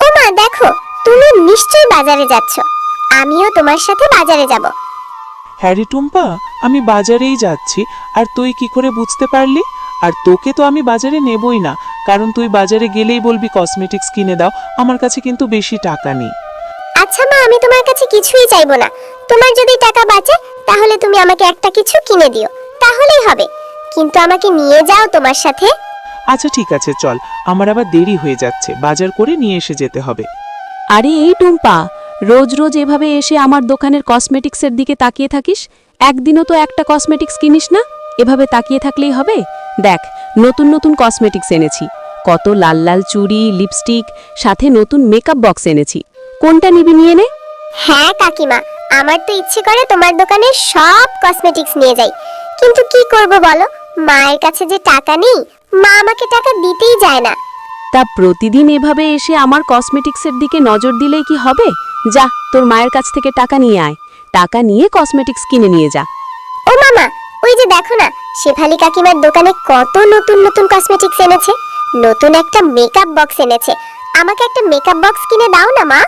ওমা দেখো, তুমি নিশ্চয়ই বাজারে যাচ্ছ, আমিও তোমার সাথে বাজারে যাব। হ্যাঁ রে টুম্পা, আমি বাজারেই যাচ্ছি। আর তুই কি করে বুঝতে পারলি? আর তোকে তো আমি বাজারে নেবই না, কারণ তুই বাজারে গেলেই বলবি কসমেটিক্স কিনে দাও। আমার কাছে কিন্তু বেশি টাকা নেই। আচ্ছা মা, আমি তোমার কাছে কিছুই চাইবো না। তোমার যদি টাকা বাঁচে তাহলে তুমি আমাকে একটা কিছু কিনে দিও, তাহলেই হবে। কিন্তু আমাকে নিয়ে যাও তোমার সাথে। আচ্ছা ঠিক আছে, চল। আমার আবার দেরি হয়ে যাচ্ছে, বাজার করে নিয়ে এসে যেতে হবে। আরে এই টুম্পা, রোজ রোজ এভাবে এসে আমার দোকানের কসমেটিক্সের দিকে তাকিয়ে থাকিস? একদিনও তো একটা কসমেটিক্স কিনিস না। এভাবে তাকিয়ে থাকলেই হবে? দেখ, নতুন নতুন কসমেটিক্স এনেছি। কত লাল লাল চুড়ি, লিপস্টিক, সাথে নতুন মেকআপ বক্স এনেছি। কোনটা নিবি, নিয়ে নে। হ্যাঁ কাকিমা, আমার তো ইচ্ছে করে তোমার দোকানে সব কসমেটিক্স নিয়ে যাই, কিন্তু কি করব বলো, মায়ের কাছে যে টাকা নেই, মা আমাকে টাকা দিতেই যায় না। তা প্রতিদিন এভাবে এসে আমার কসমেটিক্সের দিকে নজর দিলেই কি হবে? যা, তোর মায়ের কাছ থেকে টাকা নিয়ে আয়। টাকা নিয়ে কসমেটিক্স কিনে নিয়ে যা। ও মামা, ওই যে দেখো না, শেফালি কাকিমার দোকানে কত নতুন নতুন কসমেটিক্স এনেছে। নতুন একটা মেকআপ বক্স এনেছে, আমাকে একটা মেকআপ বক্স কিনে দাও না মা।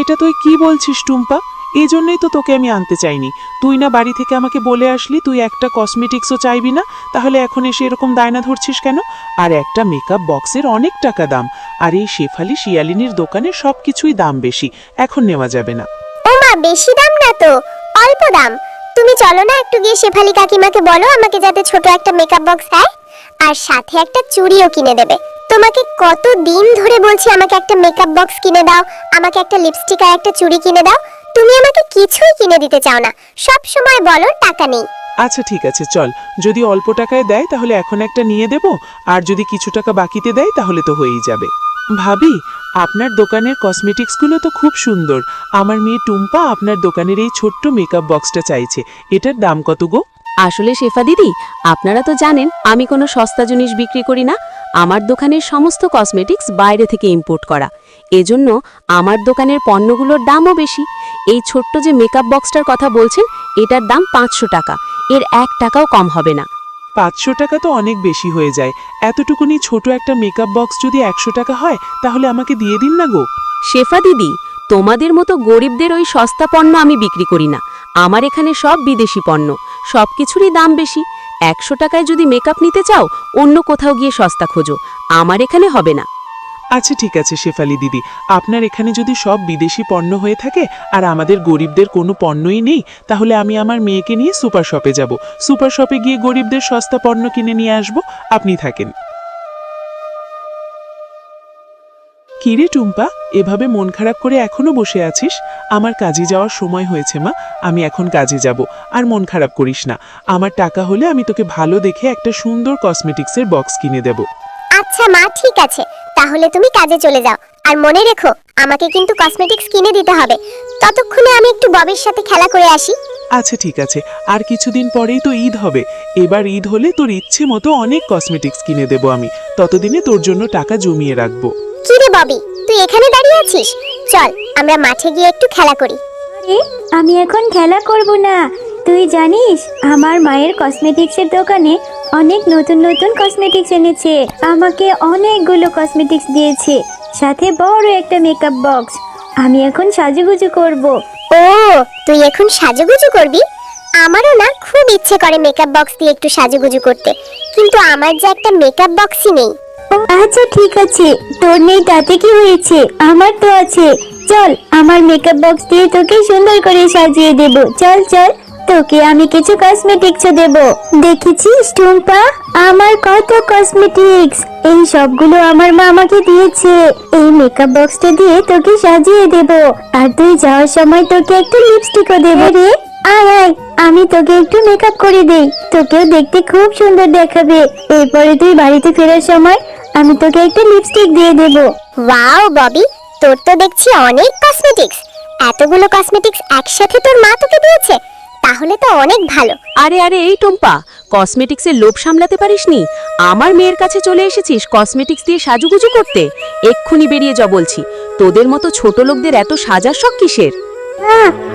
এটা তুই কি বলছিস টুম্পা? এই জন্যই তো তোকে আমি আনতে চাইনি। তুই না বাড়ি থেকে আমাকে বলে আসলি তুই একটা কসমেটিক্সও চাইবি না, তাহলে এখন এসে এরকম দায়না ধরছিস কেন? আর একটা মেকআপ বক্সের অনেক টাকা দাম। আর এই শেফালি শিয়ালিনীর দোকানে সবকিছুই দাম বেশি, এখন নেওয়া যাবে না। ও মা, বেশি দাম না তো, অল্প দাম। তুমি চলো না, একটু গিয়ে শেফালি কাকিমাকে বলো আমাকে যাতে ছোট একটা মেকআপ বক্স দেয়, আর সাথে একটা চুড়িও কিনে দেবে। তোমাকে কত দিন ধরে বলছি আমাকে একটা মেকআপ বক্স কিনে দাও, আমাকে একটা লিপস্টিক আর একটা চুড়ি কিনে দাও। তুমি আমাকে কিছুই কিনে দিতে চাও না, সব সময় বলো টাকা নেই। আচ্ছা ঠিক আছে, চল। যদি অল্প টাকায় দেয় তাহলে এখন একটা নিয়ে দেব, আর যদি কিছু টাকা বাকিতে দেয় তাহলে তো হয়েই যাবে। ভাবি, আপনার দোকানের কসমেটিক্সগুলো তো খুব সুন্দর। আমার মেয়ে টুম্পা আপনার দোকানের এই ছোট্ট মেকআপ বক্সটা চাইছে। এটার দাম কত গো? আসলে শেফা দিদি, আপনারা তো জানেন আমি কোনো সস্তা জিনিস বিক্রি করি না। আমার দোকানের সমস্ত কসমেটিক্স বাইরে থেকে ইম্পোর্ট করা। এজন্য আমার দোকানের পণ্যগুলোর দামও বেশি। এই ছোট্ট যে মেকআপ বক্সটার কথা বলছেন, এটার দাম 500 টাকা। এর 1 টাকাও কম হবে না। 500 টাকা তো অনেক বেশি হয়ে যায়। এতটুকুনি ছোট একটা মেকআপ বক্স যদি 100 টাকা হয় তাহলে আমাকে দিয়ে দিন না গো। শেফা দিদি, তোমাদের মতো গরিবদের ওই সস্তা পণ্য আমি বিক্রি করি না। আমার এখানে সব বিদেশি পণ্য, সব কিছুরই দাম বেশি। 100 টাকায় যদি মেকআপ নিতে চাও, অন্য কোথাও গিয়ে সস্তা খোঁজো, আমার এখানে হবে না। আচ্ছা ঠিক আছে শেফালি দিদি, আপনার এখানে যদি সব বিদেশি পণ্য হয়ে থাকে আর আমাদের গরিবদের কোনো পণ্যই নেই, তাহলে আমি আমার মেয়েকে নিয়ে সুপার শপে যাব। সুপার শপে গিয়ে গরিবদের সস্তা পণ্য কিনে নিয়ে আসব। আপনি থাকেন। কিরে টুম্পা, এভাবে মন খারাপ করে এখনো বসে আছিস? আমার কাজে যাওয়ার সময় হয়েছে মা, আমি এখন কাজে যাব। আর মন খারাপ করিস না, আমার টাকা হলে আমি তোকে ভালো দেখে একটা সুন্দর কসমেটিক্সের বক্স কিনে দেব। আচ্ছা মা, ঠিক আছে, তাহলে তুমি কাজে চলে যাও। আর মনে রেখো, আমাকে কিন্তু কসমেটিক্স কিনে দিতে হবে। ততক্ষণে আমি একটু ববির সাথে খেলা করে আসি। আচ্ছা ঠিক আছে, আর কিছুদিন পরেই তো ঈদ হবে। এবার ঈদ হলে তোর ইচ্ছে মতো অনেক কসমেটিক্স কিনে দেব আমি। ততদিনে তোর জন্য টাকা জমিয়ে রাখবো। কি রে ববি, তুই এখানে দাঁড়িয়ে আছিস? চল আমরা মাঠে গিয়ে একটু খেলা করি। আরে আমি এখন খেলা করব না। তুই জানিস আমার মায়ের কসমেটিক্সের দোকানে অনেক নতুন নতুন কসমেটিক্স এনেছে। আমাকে অনেকগুলো কসমেটিক্স দিয়েছে, সাথে বড় একটা মেকআপ বক্স। আমি এখন সাজুগুজু করব। ও, তুই এখন সাজুগুজু করবি? আমারও না খুব ইচ্ছে করে মেকআপ বক্স দিয়ে একটু সাজুগুজু করতে, কিন্তু আমার যে একটা মেকআপ বক্সই নেই। আচ্ছা ঠিক আছে, তোর নেই তাতে কি হয়েছে, আমার তো আছে। চল, আমার মেকআপ বক্স দিয়ে তোকে সুন্দর করে সাজিয়ে দেব। চল চল, তোকে আমি কিছু কসমেটিক্সও দেব। দেখেছিস টুম্পা, আমার কত কসমেটিক্স। এই সবগুলো আমার মা আমাকে দিয়েছে। এই মেকআপ বক্সটা দিয়ে তোকে সাজিয়ে দেব, আর তুই যাওয়ার সময় তোকে একটা লিপস্টিকও দেব রে। আয় আয়, আমি তোকে একটু মেকআপ করে দেই, তোকেও দেখতে খুব সুন্দর দেখাবে। এরপরে তুই বাড়িতে ফেরার সময় আমি তোকে একটা লিপস্টিক দিয়ে দেব। ওয়াও ববি, তোর তো দেখছি অনেক কসমেটিক্স। এতগুলো কসমেটিক্স একসাথে তোর মা তোকে দিয়েছে, তাহলে তো অনেক ভালো। আরে আরে এই টুম্পা, কসমেটিক্সের লোভ সামলাতে পারিসনি? আমার মেয়ের কাছে চলে এসেছিস কসমেটিক্স দিয়ে সাজুগুজু করতে? এক্ষুনি বেরিয়ে যা বলছি। তোদের মতো ছোট লোকদের এত সাজার শখ কিসের?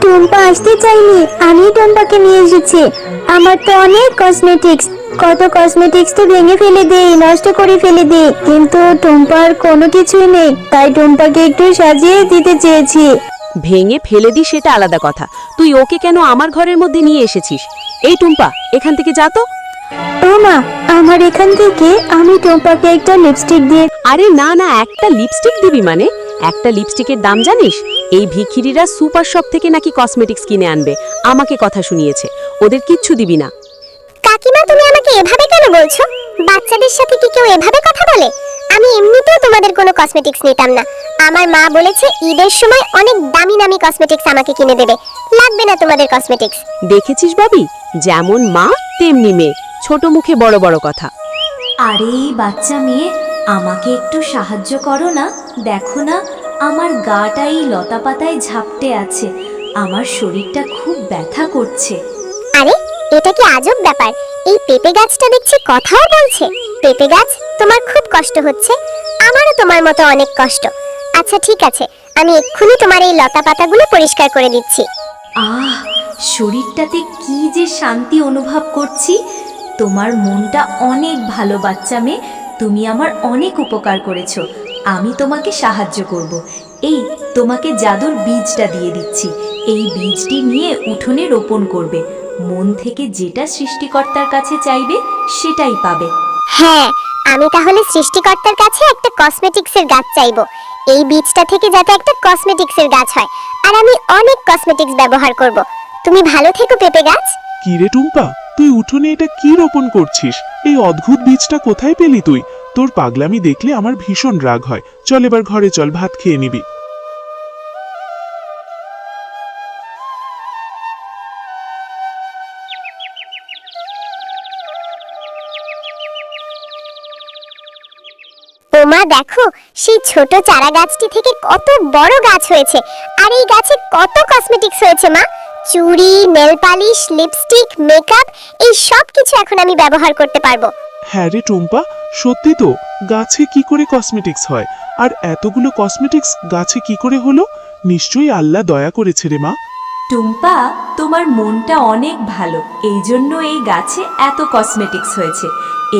টুম্পা আসতে চাইনি, আমি টুম্পাকে নিয়ে এসেছি। আমার তো অনেক কসমেটিক্স, কত কসমেটিক্স তো ভেঙে ফেলে দেই, নষ্ট করে ফেলে দেই, কিন্তু টুম্পার কোনো কিছুই নেই, তাই টুম্পাকে একটু সাজিয়ে দিতে চেয়েছি। ভেঙে ফেলে দি সেটা আলাদা কথা, তুই ওকে কেন আমার ঘরের মধ্যে নিয়ে এসেছিস? এই টুম্পা, এখান থেকে যা তো। ও মা, আমার এখান থেকে আমি টুম্পাকে একটা লিপস্টিক দিয়ে। আরে না না, একটা লিপস্টিক দিবি মানে? একটা লিপস্টিকের দাম জানিস? এই ভিখিরিরা সুপার শপ থেকে নাকি কসমেটিক্স কিনে আনবে, আমাকে কথা শুনিয়েছে। ওদের কিচ্ছু দিবি না। কাকিমা তুমি আমাকে এভাবে কেন বলছো? বাচ্চাদের সাথে কি কেউ এভাবে কথা বলে? আমি এমনিতেও তোমাদের কোনো কসমেটিক্স নিতাম না। আমার মা বলেছে ঈদের সময় অনেক দামি দামি কসমেটিক্স আমাকে কিনে দেবে, লাগবে না তোমাদের কসমেটিক্স। দেখেছিস ববি, যেমন মা তেমনি মেয়ে, ছোট মুখে বড় বড় কথা। আরে এই বাচ্চা মেয়ে, আমাকে একটু সাহায্য করো না। দেখো না, আমার গাটা এই লতা পাতায় ঝাপটে আছে, আমার শরীরটা খুব ব্যথা করছে। আরে এটা কি আজব ব্যাপার, এই পেঁপে গাছটা দেখছি কথাও বলছে। পেঁপে গাছ, তোমার খুব কষ্ট হচ্ছে, আমারও তোমার মতো অনেক কষ্ট। আচ্ছা ঠিক আছে, আমি এক্ষুনি তোমার এই লতা পাতাগুলো পরিষ্কার করে দিচ্ছি। আহ, শরীরটাতে কি যে শান্তি অনুভব করছি। তোমার মনটা অনেক ভালো বাচ্চা মেয়ে, তুমি আমার অনেক উপকার করেছো। আমি তোমাকে সাহায্য করব। এই তোমাকে জাদুর বীজটা দিয়ে দিচ্ছি, এই বীজটি নিয়ে উঠোনে রোপণ করবে। মন থেকে যেটা সৃষ্টিকর্তার কাছে চাইবে সেটাই পাবে। হ্যাঁ, আমি তাহলে সৃষ্টিকর্তার কাছে একটা কসমেটিক্সের গাছ চাইবো। এই বীজটা থেকে যাতে একটা কসমেটিক্সের গাছ হয়, আর আমি অনেক কসমেটিক্স ব্যবহার করব। তুমি ভালো থেকো পেঁপে গাছ। কি রে টুম্পা, তুই উঠোনে এটা কি রোপণ করছিস? এই অদ্ভুত বীজটা কোথায় পেলি তুই? তোর পাগলামি দেখলে আমার ভীষণ রাগ হয়। চল এবার ঘরে চল, ভাত খেয়ে নিবি। ওমা দেখো, সেই ছোট চারা গাছটি থেকে কত বড় গাছ হয়েছে, আর এই গাছে কত কসমেটিক্স হয়েছে মা। চুড়ি, নেল পালিশ, লিপস্টিক, মেকআপ, এই সব কিছু এখন আমি ব্যবহার করতে পারবো। হ্যাঁ রে টুম্পা, সত্যি তো, গাছে কি করে কসমেটিক্স হয়? আর এতগুলো কসমেটিক্স গাছে কি করে হলো? নিশ্চয়ই আল্লাহ দয়া করেছে রে মা। টুম্পা, তোমার মনটা অনেক ভালো, এই জন্য এই গাছে এত কসমেটিক্স হয়েছে।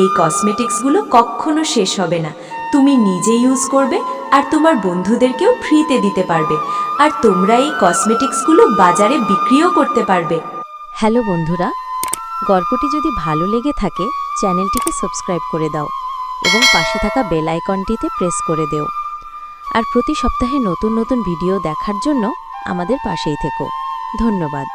এই কসমেটিক্সগুলো কখনো শেষ হবে না, তুমি নিজে ইউজ করবে আর তোমার বন্ধুদেরকেও ফ্রিতে দিতে পারবে, আর তোমরা এই কসমেটিক্সগুলো বাজারে বিক্রিও করতে পারবে। হ্যালো বন্ধুরা, গল্পটি যদি ভালো লেগে থাকে চ্যানেলটিকে সাবস্ক্রাইব করে দাও এবং পাশে থাকা বেল আইকনটিতে প্রেস করে দেও। আর প্রতি সপ্তাহে নতুন নতুন ভিডিও দেখার জন্য আমাদের পাশেই থেকো। ধন্যবাদ।